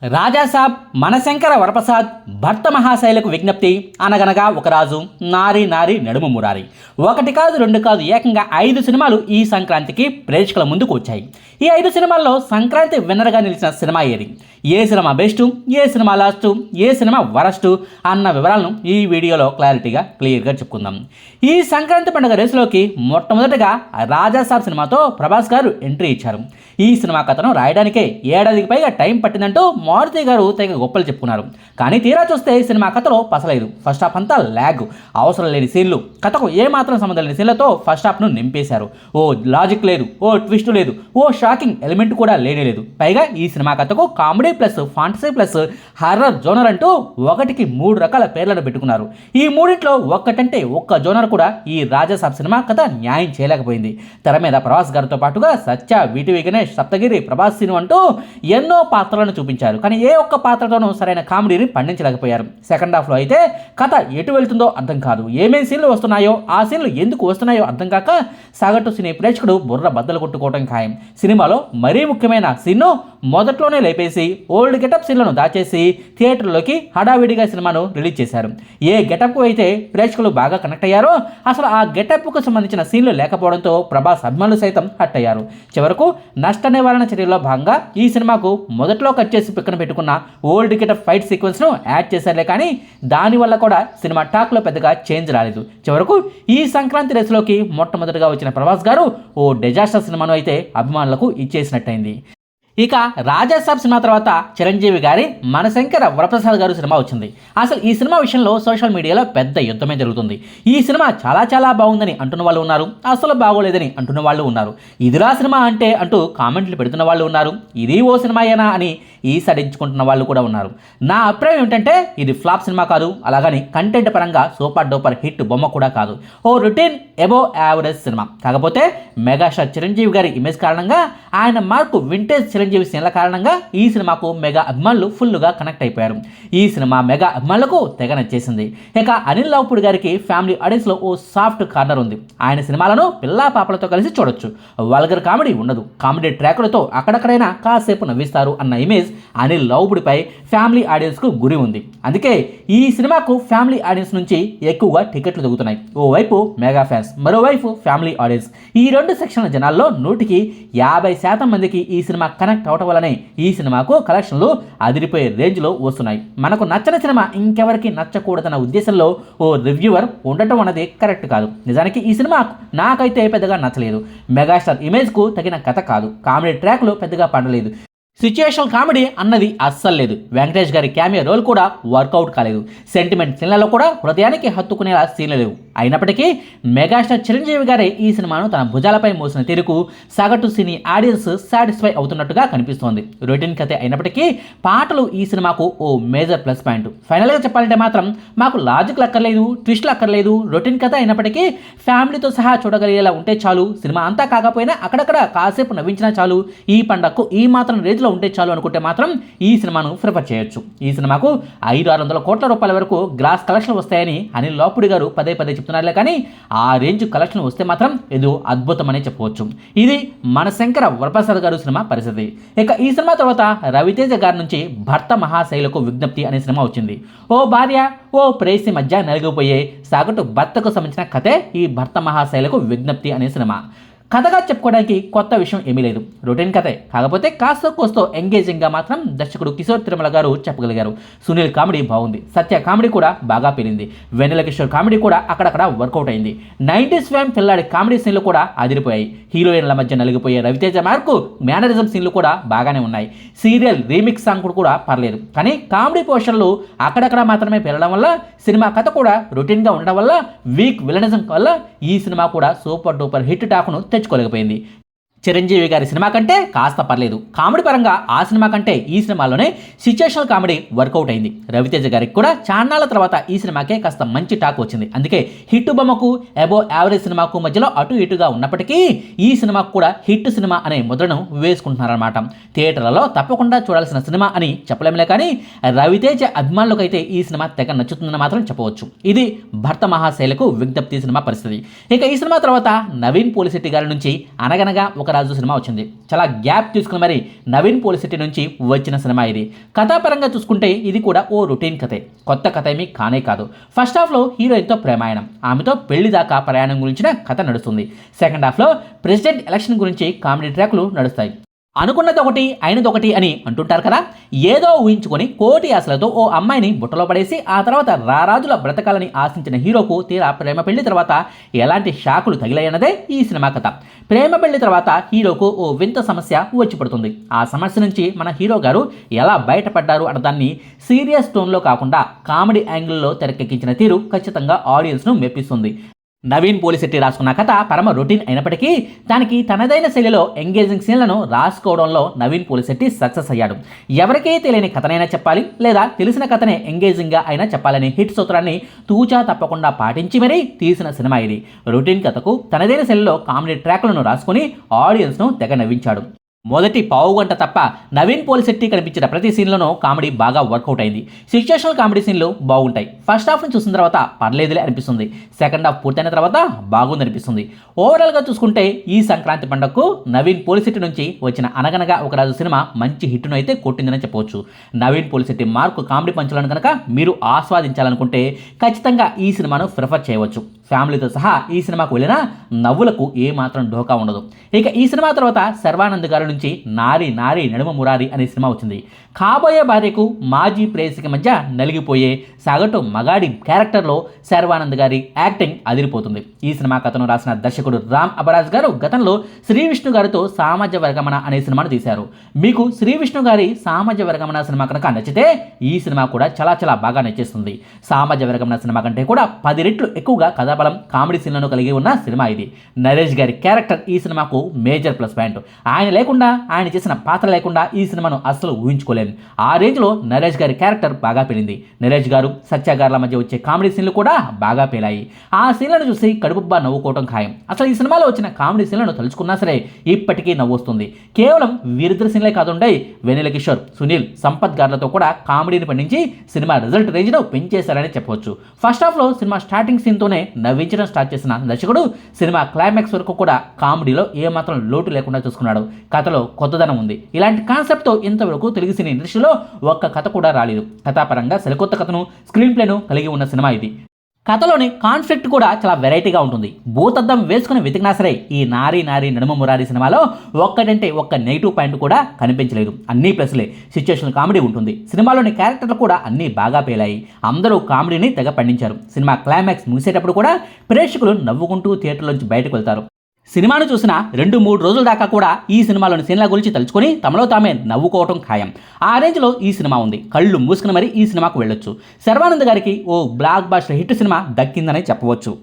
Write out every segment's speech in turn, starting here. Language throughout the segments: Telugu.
రాజాసాబ్ మనశంకర వరప్రసాద్ భర్త మహాశైలకు విజ్ఞప్తి. అనగనగా ఒక రాజు, నారి నారి నడుము మురారి. ఒకటి కాదు రెండు కాదు, ఏకంగా 5 సినిమాలు ఈ సంక్రాంతికి ప్రేక్షకుల ముందుకు వచ్చాయి. ఈ 5 సినిమాల్లో సంక్రాంతి విన్నర్గా నిలిచిన సినిమా ఏది, ఏ సినిమా బెస్ట్, ఏ సినిమా లాస్ట్, ఏ సినిమా వరస్ట్ అన్న వివరాలను ఈ వీడియోలో క్లియర్గా చెప్పుకుందాం. ఈ సంక్రాంతి పండుగ రేసులోకి మొట్టమొదటిగా రాజాసాబ్ సినిమాతో ప్రభాస్ గారు ఎంట్రీ ఇచ్చారు. ఈ సినిమా కథను రాయడానికే ఏడాదికి పైగా టైం పట్టిందంటూ మారుతి గారు తెగ గొప్పలు చెప్పుకున్నారు. కానీ తీరా చూస్తే సినిమా కథలో పసలేదు. ఫస్ట్ హాఫ్ అంతా ల్యాగ్, అవసరం లేని సీన్లు, కథకు ఏమాత్రం సంబంధం లేని సీన్లతో ఫస్ట్ హాఫ్ను నింపేశారు. ఓ లాజిక్ లేదు, ఓ ట్విస్ట్ లేదు, ఓ షాకింగ్ ఎలిమెంట్ కూడా లేదు. పైగా ఈ సినిమా కథకు comedy plus fantasy plus horror genre అంటూ 1కి 3 రకాల పేర్లను పెట్టుకున్నారు. ఈ మూడింట్లో ఒక్కటంటే ఒక్క జోనర్ కూడా ఈ రాజాసాబ్ సినిమా కథ న్యాయం చేయలేకపోయింది. తెర మీద ప్రభాస్ గారితో పాటుగా సత్య, వీటీవీ గణేష్, సప్తగిరి, ప్రభాస్ సీను అంటూ ఎన్నో పాత్రలను చూపించారు. కానీ ఏ ఒక్క పాత్రతోనూ సరైన కామెడీని పండించలేకపోయారు. సెకండ్ హాఫ్లో అయితే కథ ఎటు వెళ్తుందో అర్థం కాదు, ఏమేమి సీన్లు వస్తున్నాయో ఆ సీన్లు ఎందుకు వస్తున్నాయో అర్థం కాక సగటు సినీ ప్రేక్షకుడు బుర్ర బద్దలు కొట్టుకోవడం ఖాయం. సినిమాలో మరీ ముఖ్యమైన సీన్ను మొదట్లోనే లేపేసి ఓల్డ్ గెటప్ సీన్లను దాచేసి థియేటర్లోకి హడావిడిగా సినిమాను రిలీజ్ చేశారు. ఏ గెటప్కు అయితే ప్రేక్షకులు బాగా కనెక్ట్ అయ్యారో అసలు ఆ గెటప్కు సంబంధించిన సీన్లు లేకపోవడంతో ప్రభాస్ అభిమానులు సైతం హట్ అయ్యారు. చివరకు నష్ట నివారణ చర్యల్లో భాగంగా ఈ సినిమాకు మొదట్లో కట్ చేసి పిక్కన పెట్టుకున్న ఓల్డ్ గెటప్ ఫైట్ సీక్వెన్స్ను యాడ్ చేశారులే కానీ దానివల్ల కూడా సినిమా టాక్లో పెద్దగా చేంజ్ రాలేదు. చివరకు ఈ సంక్రాంతి రేసులోకి మొట్టమొదటిగా వచ్చిన ప్రభాస్ గారు ఓ డిజాస్టర్ సినిమాను అయితే అభిమానులకు ఇచ్చేసినట్టయింది. ఇక రాజాసాబ్ సినిమా తర్వాత చిరంజీవి గారి మనశంకర వరప్రసాద్ గారు సినిమా వచ్చింది. అసలు ఈ సినిమా విషయంలో సోషల్ మీడియాలో పెద్ద యుద్ధమే జరుగుతుంది. ఈ సినిమా చాలా బాగుందని అంటున్న వాళ్ళు ఉన్నారు, అసలు బాగోలేదని అంటున్న వాళ్ళు ఉన్నారు. ఇదిరా సినిమా అంటే అంటూ కామెంట్లు పెడుతున్న వాళ్ళు ఉన్నారు, ఇది ఓ సినిమాయేనా అని ఈసడించుకుంటున్న వాళ్ళు కూడా ఉన్నారు. నా అభిప్రాయం ఏంటంటే ఇది ఫ్లాప్ సినిమా కాదు, అలాగని కంటెంట్ పరంగా సూపర్ డూపర్ హిట్ బొమ్మ కూడా కాదు. ఓ రొటీన్ ఎబో యావరేజ్ సినిమా. కాకపోతే మెగాస్టార్ చిరంజీవి గారి ఇమేజ్ కారణంగా, ఆయన మార్కు వింటేజ్ చిరంజీవి సీన్ల కారణంగా ఈ సినిమాకు మెగా అభిమానులు ఫుల్గా కనెక్ట్ అయిపోయారు. ఈ సినిమా మెగా అభిమానులకు తెగ నచ్చేసింది. ఇక అనిల్ రావుపూడి గారికి ఫ్యామిలీ ఆడియన్స్లో ఓ సాఫ్ట్ కార్నర్ ఉంది. ఆయన సినిమాలను పిల్లా పాపలతో కలిసి చూడొచ్చు. వల్గర్ కామెడీ ఉండదు, కామెడీ ట్రాకులతో అక్కడక్కడైనా కాసేపు నవ్విస్తారు అన్న ఇమేజ్ అనిల్ రావుపూడిపై ఫ్యామిలీ ఆడియన్స్కు గురి ఉంది. అందుకే ఈ సినిమాకు ఫ్యామిలీ ఆడియన్స్ నుంచి ఎక్కువగా టికెట్లు దొరుకుతున్నాయి. ఓవైపు మెగా ఫ్యాన్స్, మరోవైపు ఫ్యామిలీ ఆడియన్స్. ఈ 2 సెక్షన్ల జనాల్లో 100కి 50% మందికి ఈ సినిమా కనెక్ట్ అవటం వల్లనే ఈ సినిమాకు కలెక్షన్లు అదిరిపోయే రేంజ్లో వస్తున్నాయి. మనకు నచ్చని సినిమా ఇంకెవరికి నచ్చకూడదన్న ఉద్దేశంలో ఓ రివ్యూవర్ ఉండటం అన్నది కరెక్ట్ కాదు. నిజానికి ఈ సినిమా నాకైతే పెద్దగా నచ్చలేదు. మెగాస్టార్ ఇమేజ్కు తగిన కథ కాదు, కామెడీ ట్రాక్లు పెద్దగా పండలేదు, సిచ్యుయేషనల్ కామెడీ అన్నది అస్సలు లేదు. వెంకటేష్ గారి క్యామియో రోల్ కూడా వర్కౌట్ కాలేదు. సెంటిమెంట్ సీన్లలో కూడా హృదయానికి హత్తుకునేలా సీన్లు లేవు. అయినప్పటికీ మెగాస్టార్ చిరంజీవి గారే ఈ సినిమాను తన భుజాలపై మోసిన తీరుకు సగటు సినీ ఆడియన్స్ సాటిస్ఫై అవుతున్నట్టుగా కనిపిస్తోంది. రొటీన్ కథ అయినప్పటికీ పాటలు ఈ సినిమాకు ఓ మేజర్ ప్లస్ పాయింట్. ఫైనల్గా చెప్పాలంటే మాత్రం మాకు లాజిక్లు అక్కర్లేదు, ట్విస్ట్లు అక్కర్లేదు. రొటీన్ కథ అయినప్పటికీ ఫ్యామిలీతో సహా చూడగలిగేలా ఉంటే చాలు. సినిమా అంతా కాకపోయినా అక్కడక్కడ కాసేపు నవ్వించినా చాలు. ఈ పండగకు ఈ మాత్రం రేంజ్లో ఉంటే చాలు అనుకుంటే మాత్రం ఈ సినిమాను ప్రిఫర్ చేయొచ్చు. ఈ సినిమాకు 500-600 కోట్ల రూపాయల వరకు గ్రాస్ కలెక్షన్ వస్తాయని అనిల్ రావుపూడి గారు పదే చెప్తున్నారులే కానీ ఆ రేంజ్ కలెక్షన్ వస్తే మాత్రం ఏదో అద్భుతమనే చెప్పవచ్చు. ఇది మనశంకర వరప్రసాద్ గారు సినిమా పరిస్థితి. ఇక ఈ సినిమా తర్వాత రవితేజ గారి నుంచి భర్త మహాశైలకు విజ్ఞప్తి అనే సినిమా వచ్చింది. ఓ భార్య ఓ ప్రేయసి మధ్య నలిగిపోయే సగటు భర్తకు సంబంధించిన కథే ఈ భర్త మహాశైలకు విజ్ఞప్తి అనే సినిమా. కథగా చెప్పుకోవడానికి కొత్త విషయం ఏమీ లేదు, రొటీన్ కథే. కాకపోతే కాస్త కోస్తో ఎంగేజింగ్గా మాత్రం దర్శకుడు కిషోర్ తిరుమల గారు చెప్పగలిగారు. సునీల్ కామెడీ బాగుంది, సత్య కామెడీ కూడా బాగా పేరింది, వెన్నెల కిషోర్ కామెడీ కూడా అక్కడక్కడ వర్కౌట్ అయింది. 90s ఫ్యామ్ పిల్లాడి కామెడీ సీన్లు కూడా అదిరిపోయాయి. హీరోయిన్ల మధ్య నలిగిపోయే రవితేజ మార్కు మేనరిజం సీన్లు కూడా బాగానే ఉన్నాయి. సీరియల్ రీమిక్స్ సాంగ్ కూడా పర్లేదు. కానీ కామెడీ పోర్షన్లు అక్కడక్కడ మాత్రమే పెరగడం వల్ల, సినిమా కథ కూడా రొటీన్గా ఉండడం వల్ల, వీక్ విలనిజం వల్ల ఈ సినిమా కూడా సూపర్ డూపర్ హిట్ టాక్ను తెచ్చుకోలేకపోయింది. చిరంజీవి గారి సినిమా కంటే కాస్త పర్లేదు. కామెడీ పరంగా ఆ సినిమా కంటే ఈ సినిమాలోనే సిచ్యుయేషనల్ కామెడీ వర్కౌట్ అయింది. రవితేజ గారికి కూడా చాన్నాళ్ళ తర్వాత ఈ సినిమాకే కాస్త మంచి టాక్ వచ్చింది. అందుకే హిట్ బొమ్మకు అబో యావరేజ్ సినిమాకు మధ్యలో అటు ఇటుగా ఉన్నప్పటికీ ఈ సినిమాకు కూడా హిట్ సినిమా అనే ముద్రను వేసుకుంటున్నారన్నమాట. థియేటర్లలో తప్పకుండా చూడాల్సిన సినిమా అని చెప్పలేములే కానీ రవితేజ అభిమానులకైతే ఈ సినిమా తెగ నచ్చుతుందని మాత్రం చెప్పవచ్చు. ఇది భర్త మహాశైలకు విజ్ఞప్తి సినిమా పరిస్థితి. ఇక ఈ సినిమా తర్వాత నవీన్ పోలిశెట్టి గారి నుంచి అనగనగా ఒక ఒకరాజు సినిమా వచ్చింది. చాలా గ్యాప్ తీసుకుని మరి నవీన్ పోలిశెట్టి నుంచి వచ్చిన సినిమా ఇది. కథాపరంగా చూసుకుంటే ఇది కూడా ఓ రొటీన్ కథే, కొత్త కథ ఏమీ కానే కాదు. ఫస్ట్ హాఫ్లో హీరోయిన్తో ప్రేమాయణం, ఆమెతో పెళ్లి దాకా ప్రయాణం గురించిన కథ నడుస్తుంది. సెకండ్ హాఫ్లో ప్రెసిడెంట్ ఎలక్షన్ గురించి కామెడీ ట్రాక్లు నడుస్తాయి. అనుకున్నది ఒకటి అయినది ఒకటి అని అంటుంటారు కదా, ఏదో ఊహించుకొని కోటి ఆశలతో ఓ అమ్మాయిని బుట్టలో పడేసి ఆ తర్వాత రారాజుల బ్రతకాలని ఆశించిన హీరోకు తీరా ప్రేమ పెళ్లి తర్వాత ఎలాంటి షాకులు తగిలాయన్నదే ఈ సినిమా కథ. ప్రేమ పెళ్లి తర్వాత హీరోకు ఓ వింత సమస్య వచ్చి పడుతుంది. ఆ సమస్య నుంచి మన హీరో గారు ఎలా బయటపడ్డారు అన్న దాన్ని సీరియస్ టోన్లో కాకుండా కామెడీ యాంగిల్లో తెరకెక్కించిన తీరు ఖచ్చితంగా ఆడియన్స్ను మెప్పిస్తుంది. నవీన్ పోలిశెట్టి రాసుకున్న కథ పరమ రొటీన్ అయినప్పటికీ దానికి తనదైన శైలిలో ఎంగేజింగ్ సీన్లను రాసుకోవడంలో నవీన్ పోలిశెట్టి సక్సెస్ అయ్యాడు. ఎవరికీ తెలియని కథనైనా చెప్పాలి లేదా తెలిసిన కథనే ఎంగేజింగ్గా అయినా చెప్పాలని హిట్ సూత్రాన్ని తూచా తప్పకుండా పాటించి మరీ తీసిన సినిమా ఇది. రొటీన్ కథకు తనదైన శైలిలో కామెడీ ట్రాక్లను రాసుకుని ఆడియన్స్ను తెగ నవ్వించాడు. మొదటి పావుగంట తప్ప నవీన్ పోలిశెట్టి కనిపించిన ప్రతి సీన్లోనూ కామెడీ బాగా వర్కౌట్ అయింది. సిచ్యుయేషనల్ కామెడీ సీన్లు బాగుంటాయి. ఫస్ట్ హాఫ్ను చూసిన తర్వాత పర్లేదులే అనిపిస్తుంది. సెకండ్ హాఫ్ పూర్తయిన తర్వాత బాగుంది అనిపిస్తుంది. ఓవరాల్గా చూసుకుంటే ఈ సంక్రాంతి పండుగకు నవీన్ పోలిశెట్టి నుంచి వచ్చిన అనగనగా ఒకరాజు సినిమా మంచి హిట్ను అయితే కొట్టిందని చెప్పవచ్చు. నవీన్ పోలిశెట్టి మార్కు కామెడీ పంచులను కనుక మీరు ఆస్వాదించాలనుకుంటే ఖచ్చితంగా ఈ సినిమాను ప్రిఫర్ చేయవచ్చు. ఫ్యామిలీతో సహా ఈ సినిమాకు వెళ్ళినా నవ్వులకు ఏమాత్రం ఢోకా ఉండదు. ఇక ఈ సినిమా తర్వాత శర్వానంద్ గారి నుంచి నారి నారి నడుమ మురారి అనే సినిమా వచ్చింది. కాబోయే భార్యకు మాజీ ప్రేయసికి మధ్య నలిగిపోయే సగటు మగాడి క్యారెక్టర్లో శర్వానంద్ గారి యాక్టింగ్ అదిరిపోతుంది. ఈ సినిమా కథను రాసిన దర్శకుడు రామ్ అబరాజ్ గారు గతంలో శ్రీ విష్ణు గారితో సామాజ వర్గమన అనే సినిమాను తీశారు. మీకు శ్రీ విష్ణు గారి సామాజ వర్గమన సినిమా కనుక నచ్చితే ఈ సినిమా కూడా చాలా చాలా బాగా నచ్చేస్తుంది. సామాజ వర్గమన సినిమా కంటే కూడా 10 రెట్లు ఎక్కువగా కథాబలం కామెడీ సీన్లను కలిగి ఉన్న సినిమా ఇది. నరేష్ గారి క్యారెక్టర్ ఈ సినిమాకు మేజర్ ప్లస్ పాయింట్. ఆయన లేకుండా, ఆయన చేసిన పాత్ర లేకుండా ఈ సినిమాను అస్సలు ఊహించుకోలేదు. ఆ రేంజ్లో నరేష్ గారి క్యారెక్టర్ బాగా పేలింది. నరేష్ గారు సత్య గారుల మధ్య వచ్చే కామెడీ సీన్లు కూడా బాగా పేలాయి. ఆ సీన్లను చూసి కడుపుబ్బా నవ్వుకోవటం ఖాయం. అసలు ఈ సినిమాలో వచ్చిన కామెడీ సీన్లను తలుచుకున్నా సరే ఇప్పటికీ నవ్వొస్తుంది. కేవలం వీరిద్దరు సీన్లే కాదుండై వెన్నెల కిషోర్, సునీల్, సంపత్ గారులతో కూడా కామెడీని పండించి సినిమా రిజల్ట్ రేంజ్ను పెంచేశారని చెప్పవచ్చు. ఫస్ట్ హాఫ్లో సినిమా స్టార్టింగ్ సీన్తోనే నవ్వించడం స్టార్ట్ చేసిన దర్శకుడు సినిమా క్లైమాక్స్ వరకు కూడా కామెడీలో ఏమాత్రం లోటు లేకుండా చూసుకున్నాడు. కథలో కొత్తదనం ఉంది. ఇలాంటి కాన్సెప్ట్తో ఇంతవరకు తెలుగు సినీ ఇండస్ట్రీలో ఒక్క కథ కూడా రాలేదు. కథాపరంగా సరికొత్త కథను, స్క్రీన్ ప్లేను కలిగి ఉన్న సినిమా ఇది. కథలోని కాన్ఫ్లిక్ట్ కూడా చాలా వెరైటీగా ఉంటుంది. భూతద్దం వేసుకుని వెతికినా సరే ఈ నారీ నారీ నడుమ మురారి సినిమాలో ఒక్కటంటే ఒక్క నెగిటివ్ పాయింట్ కూడా కనిపించలేదు. అన్నీ ప్లస్లే. సిచ్యుయేషనల్ కామెడీ ఉంటుంది. సినిమాలోని క్యారెక్టర్లు కూడా అన్నీ బాగా పేలాయి. అందరూ కామెడీని తెగ పండించారు. సినిమా క్లైమాక్స్ ముగిసేటప్పుడు కూడా ప్రేక్షకులు నవ్వుకుంటూ థియేటర్లోంచి బయటకు వెళ్తారు. సినిమాను చూసిన 2-3 రోజుల దాకా కూడా ఈ సినిమాలోని సీన్ల గురించి తలుచుకొని తమలో తామే నవ్వుకోవటం ఖాయం. ఆ రేంజ్లో ఈ సినిమా ఉంది. కళ్ళు మూసుకుని మరి ఈ సినిమాకు వెళ్ళొచ్చు. శర్వానంద్ గారికి ఓ బ్లాక్ బాస్టర్ హిట్ సినిమా దక్కిందని చెప్పవచ్చు.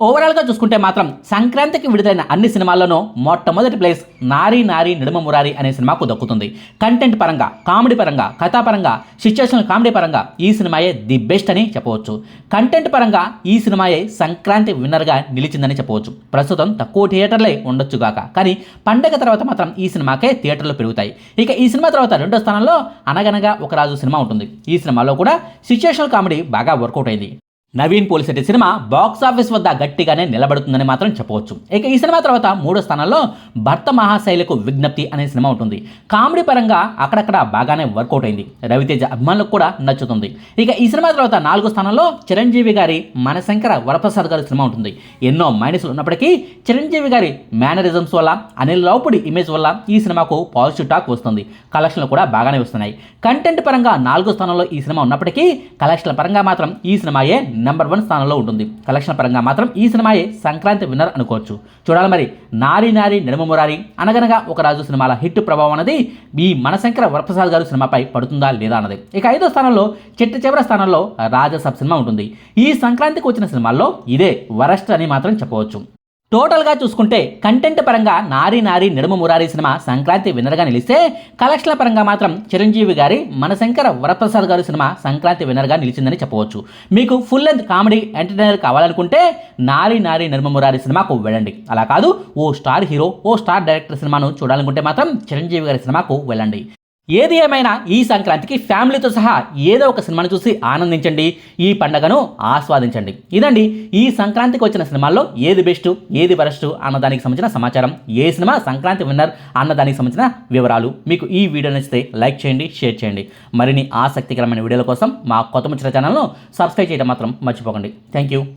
ఓవరాల్గా చూసుకుంటే మాత్రం సంక్రాంతికి విడుదలైన అన్ని సినిమాల్లోనూ మొట్టమొదటి ప్లేస్ నారీ నారీ నడుమ మురారి అనే సినిమాకు దక్కుతుంది. కంటెంట్ పరంగా, కామెడీ పరంగా, కథాపరంగా, సిచ్యుయేషనల్ కామెడీ పరంగా ఈ సినిమాయే ది బెస్ట్ అని చెప్పవచ్చు. కంటెంట్ పరంగా ఈ సినిమాయే సంక్రాంతి విన్నర్గా నిలిచిందని చెప్పవచ్చు. ప్రస్తుతం తక్కువ థియేటర్లే ఉండొచ్చుగాక, కానీ పండగ తర్వాత మాత్రం ఈ సినిమాకే థియేటర్లు పెరుగుతాయి. ఇక ఈ సినిమా తర్వాత రెండో స్థానంలో అనగనగా ఒకరాజు సినిమా ఉంటుంది. ఈ సినిమాలో కూడా సిచ్యుయేషనల్ కామెడీ బాగా వర్కౌట్ అయింది. Naveen Polishetty cinema box office వద్ద గట్టిగానే నిలబడుతుందని మాత్రం చెప్పవచ్చు. ఇక ఈ సినిమా తర్వాత మూడో స్థానంలో భర్త మహాశైలకు విజ్ఞప్తి అనే సినిమా ఉంటుంది. కామెడీ పరంగా అక్కడక్కడ బాగానే వర్కౌట్ అయింది. రవితేజ అభిమానులకు కూడా నచ్చుతుంది. ఇక ఈ సినిమా తర్వాత 4వ స్థానంలో చిరంజీవి గారి మనశంకర వరప్రసాద్ గారి సినిమా ఉంటుంది. ఎన్నో మైనస్లు ఉన్నప్పటికీ చిరంజీవి గారి మేనరిజమ్స్ వల్ల, అనిల్ రావుపూడి ఇమేజ్ వల్ల ఈ సినిమాకు పాజిటివ్ టాక్ వస్తుంది. కలెక్షన్లు కూడా బాగానే వస్తున్నాయి. కంటెంట్ పరంగా 4వ స్థానంలో ఈ సినిమా ఉన్నప్పటికీ కలెక్షన్ల పరంగా మాత్రం ఈ సినిమాయే నెంబర్ 1 స్థానంలో ఉంటుంది. కలెక్షన్ పరంగా మాత్రం ఈ సినిమాయే సంక్రాంతి విన్నర్ అనుకోవచ్చు. చూడాలి మరి నారీ నారీ నడుమ మురారి, అనగనగా ఒకరాజు సినిమాల హిట్ ప్రభావం అనేది ఈ మనశంకర వరప్రసాద్ గారు సినిమాపై పడుతుందా లేదా అన్నది. ఇక 5వ స్థానంలో చిట్ట చివరి స్థానంలో రాజసబ్ సినిమా ఉంటుంది. ఈ సంక్రాంతికి వచ్చిన సినిమాల్లో ఇదే వరస్ట్ అని మాత్రం చెప్పవచ్చు. టోటల్గా చూసుకుంటే కంటెంట్ పరంగా నారీ నారీ నడుమ మురారి సినిమా సంక్రాంతి విన్నర్గా నిలిస్తే, కలెక్షన్ల పరంగా మాత్రం చిరంజీవి గారి మనశంకర వరప్రసాద్ గారి సినిమా సంక్రాంతి విన్నర్గా నిలిచిందని చెప్పవచ్చు. మీకు ఫుల్ లెంత్ కామెడీ ఎంటర్టైనర్ కావాలనుకుంటే నారీ నారీ నడుమ మురారి సినిమాకు వెళ్ళండి. అలా కాదు ఓ స్టార్ హీరో, ఓ స్టార్ డైరెక్టర్ సినిమాను చూడాలనుకుంటే మాత్రం చిరంజీవి గారి సినిమాకు వెళ్ళండి. ఏది ఏమైనా ఈ సంక్రాంతికి ఫ్యామిలీతో సహా ఏదో ఒక సినిమాను చూసి ఆనందించండి, ఈ పండగను ఆస్వాదించండి. ఇదండి ఈ సంక్రాంతికి వచ్చిన సినిమాల్లో ఏది బెస్ట్, ఏది వరస్ట్ అన్నదానికి సంబంధించిన సమాచారం, ఏ సినిమా సంక్రాంతి విన్నర్ అన్నదానికి సంబంధించిన వివరాలు. మీకు ఈ వీడియో నచ్చితే లైక్ చేయండి, షేర్ చేయండి. మరిన్ని ఆసక్తికరమైన వీడియోల కోసం మా కొత్త ముచ్చట ఛానల్ను సబ్స్క్రైబ్ చేయడం మాత్రం మర్చిపోకండి. Thank you.